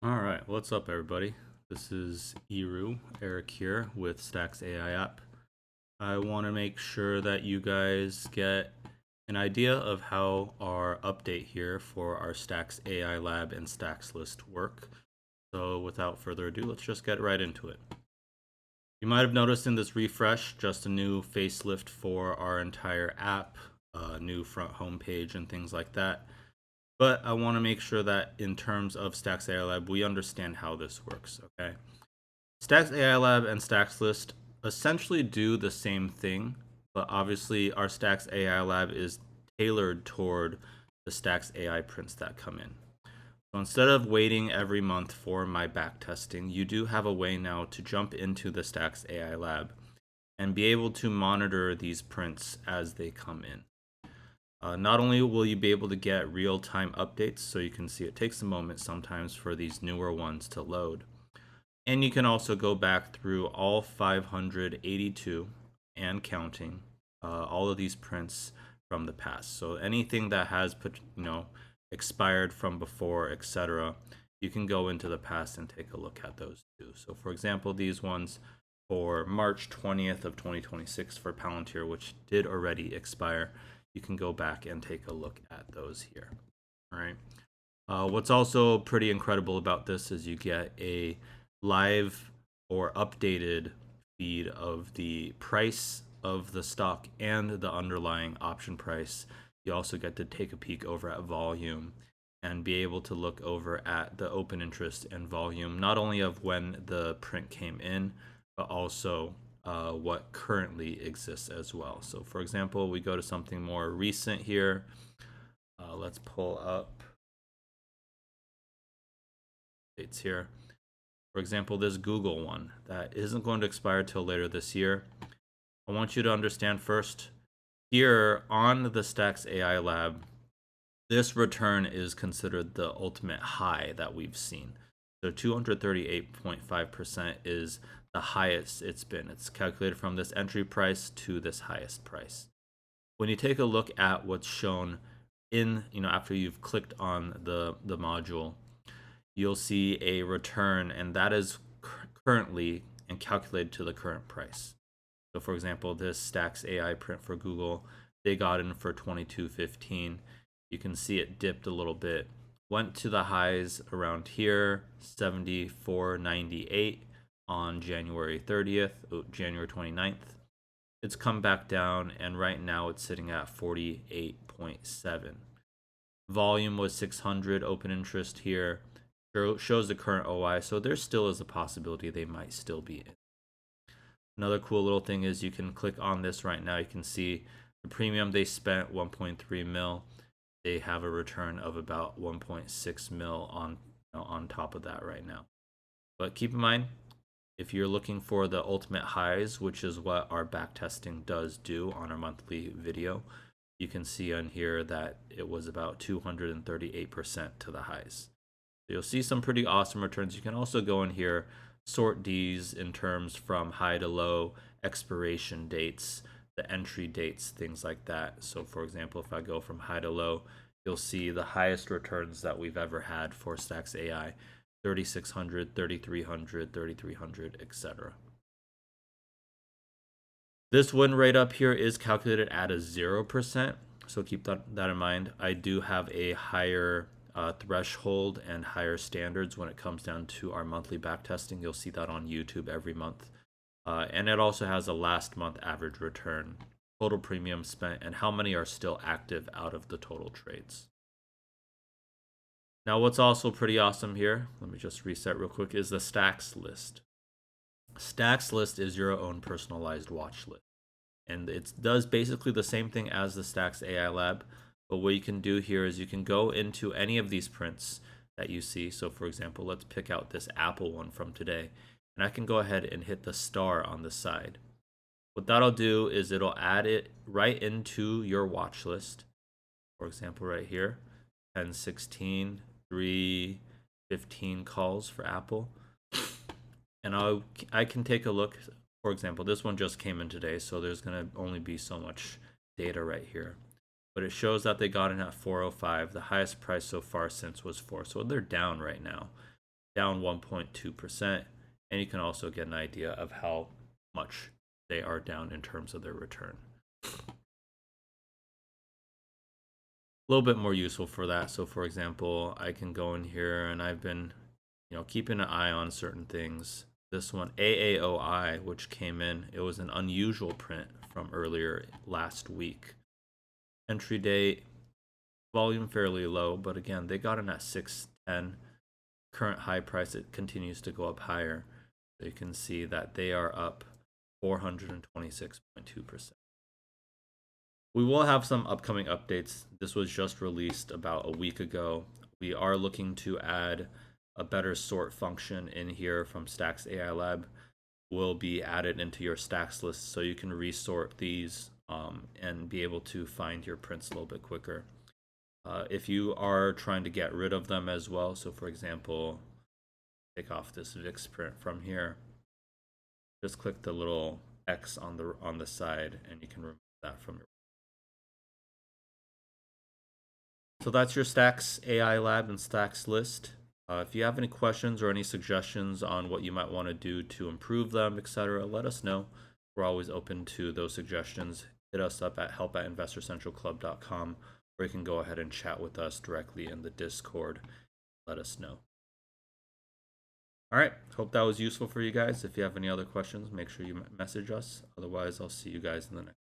All right, what's up, everybody? This is Eric here with STAX AI App. I want to make sure that you guys get an idea of how our update here for our STAX AI Lab and STAXlist work. So, without further ado, let's just get right into it. You might have noticed in this refresh just a new facelift for our entire app, new front homepage, and things like that. But I want to make sure that in terms of STAX AI Lab, we understand how this works, okay? STAX AI Lab and STAXlist essentially do the same thing, but obviously our STAX AI Lab is tailored toward the STAX AI prints that come in. So instead of waiting every month for my back testing, you do have a way now to jump into the STAX AI Lab and be able to monitor these prints as they come in. Not only will you be able to get real-time updates, so you can see it takes a moment sometimes for these newer ones to load, and you can also go back through all 582 and counting, all of these prints from the past. So anything that has expired from before, etc., you can go into the past and take a look at those too. So for example, these ones for March 20th of 2026 for Palantir, which did already expire, you can go back and take a look at those here. All right. What's also pretty incredible about this is you get a live or updated feed of the price of the stock and the underlying option price. You also get to take a peek over at volume and be able to look over at the open interest and volume, not only of when the print came in, but also what currently exists as well. So, for example, we go to something more recent here. Let's pull up dates here. For example, this Google one that isn't going to expire till later this year. I want you to understand first, here on the STAX AI Lab, this return is considered the ultimate high that we've seen. So 238.5% is the highest it's been. It's calculated from this entry price to this highest price. When you take a look at what's shown in, after you've clicked on the module, you'll see a return, and that is currently and calculated to the current price. So for example, this STAX AI print for Google, they got in for 22.15. You can see it dipped a little bit, went to the highs around here, 74.98 on January 30th, January 29th. It's come back down, and right now it's sitting at 48.7. Volume was 600, open interest here shows the current OI, so there still is a possibility they might still be in. Another cool little thing is you can click on this right now. You can see the premium they spent 1.3 mil. They have a return of about 1.6 mil on top of that right now. But keep in mind, if you're looking for the ultimate highs, which is what our back testing does do on our monthly video, you can see on here that it was about 238% to the highs. So you'll see some pretty awesome returns. You can also go in here, sort these in terms from high to low, expiration dates, the entry dates, things like that. So for example, if I go from high to low, you'll see the highest returns that we've ever had for STAX AI, 3600, 3300, 3300, etc. This win rate up here is calculated at a 0%, so keep that in mind. I do have a higher threshold and higher standards when it comes down to our monthly back testing. You'll see that on YouTube every month. And it also has a last month average return, total premium spent, and how many are still active out of the total trades. Now, what's also pretty awesome here, let me just reset real quick, is the STAXlist. STAXlist is your own personalized watch list. And it does basically the same thing as the STAX AI Lab. But what you can do here is you can go into any of these prints that you see. So for example, let's pick out this Apple one from today. And I can go ahead and hit the star on the side. What that'll do is it'll add it right into your watch list. For example, right here, 10:16, 3:15 calls for Apple. And I can take a look. For example, this one just came in today, so there's going to only be so much data right here. But it shows that they got in at 405. The highest price so far since was 4. So they're down right now. down 1.2%. And you can also get an idea of how much they are down in terms of their return. A little bit more useful for that. So for example, I can go in here and I've been, keeping an eye on certain things. This one, AAOI, which came in, it was an unusual print from earlier last week. Entry date, volume fairly low, but again, they got in at 610. Current high price, it continues to go up higher. So you can see that they are up 426.2%. We will have some upcoming updates. This was just released about a week ago. We are looking to add a better sort function in here from STAX AI Lab. Will be added into your STAXlist so you can resort these and be able to find your prints a little bit quicker. If you are trying to get rid of them as well, so for example, take off this VIX print from here, just click the little X on the side and you can remove that from your. So that's your STAX AI Lab and STAXlist. If you have any questions or any suggestions on what you might want to do to improve them, etc., let us know. We're always open to those suggestions. Hit us up at help@investorcentralclub.com, or you can go ahead and chat with us directly in the Discord. Let us know. All right, hope that was useful for you guys. If you have any other questions, make sure you message us. Otherwise, I'll see you guys in the next.